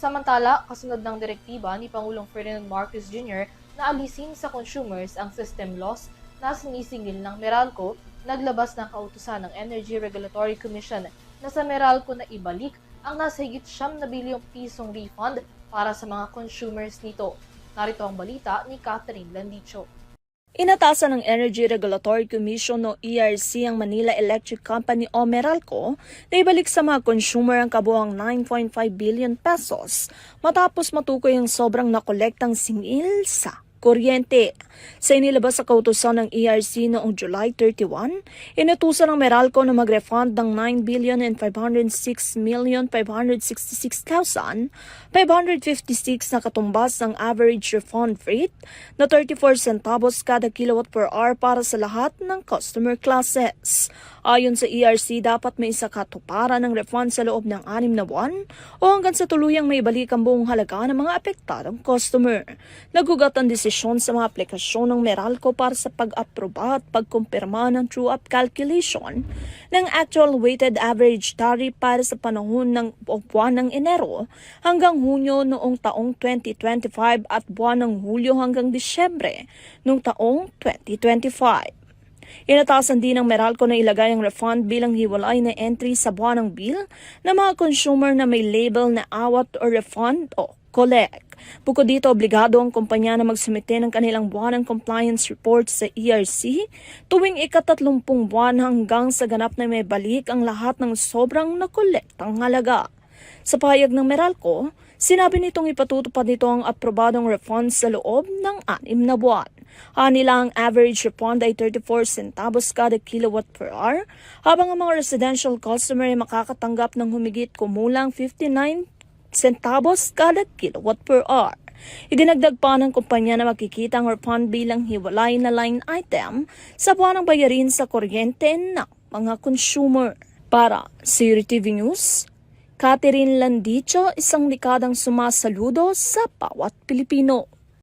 Samantala, kasunod ng direktiba ni Pangulong Ferdinand Marcos Jr. na alisin sa consumers ang system loss na sinisingil ng Meralco, naglabas ng kautusan ng Energy Regulatory Commission na sa Meralco na ibalik ang nasa higit 9 bilyong pisong refund para sa mga consumers nito. Narito ang balita ni Catherine Landicho. Inatasan ng Energy Regulatory Commission o ERC ang Manila Electric Company o Meralco na ibalik sa mga consumer ang kabuuang 9.5 billion pesos matapos matukoy ang sobrang nakolektang singil sa kuryente. Sa inilabas sa kautusan ng ERC noong July 31, inutusan ng Meralco na mag-refund ng 9,506,566,556 na katumbas ng average refund rate na 34 centavos kada kilowatt per hour para sa lahat ng customer classes. Ayon sa ERC, dapat may isa katuparan ng refund sa loob ng 6 na buwan o hanggang sa tuluyang maibalik ang buong halaga ng mga apektadong customer. Nagugat ang desisyon sa mga aplikasyon ng Meralco para sa pag-aproba at pagkumpirma ng true-up calculation ng actual weighted average tariff para sa panahon ng buwan ng Enero hanggang Hunyo noong taong 2025 at buwan ng Hulyo hanggang Disyembre noong taong 2025. Inatasan din ng Meralco na ilagay ang refund bilang hiwalay na entry sa buwan ng bill ng mga consumer na may label na awat o refund o collect. Bukod dito, obligado ang kumpanya na magsumite ng kanilang buwanang compliance report sa ERC tuwing ika-30 buwan hanggang sa ganap na may balik ang lahat ng sobrang nakolektang halaga. Sa pahayag ng Meralco, sinabi nitong ipatutupad nito ang aprobadong refund sa loob ng 6 na buwan. Nila ang average refund ay 34 centavos kada kilowatt per hour, habang ang mga residential customer ay makakatanggap ng humigit kumulang 59 centavos kada kilowatt per hour. Idinagdag pa ng kumpanya na makikita ang refund bilang hiwalay na line item sa buwanang bayarin sa kuryente ng mga consumer. Para sa UTV News, Catherine Landicho, isang dekadang sumasaludo sa bawat Pilipino.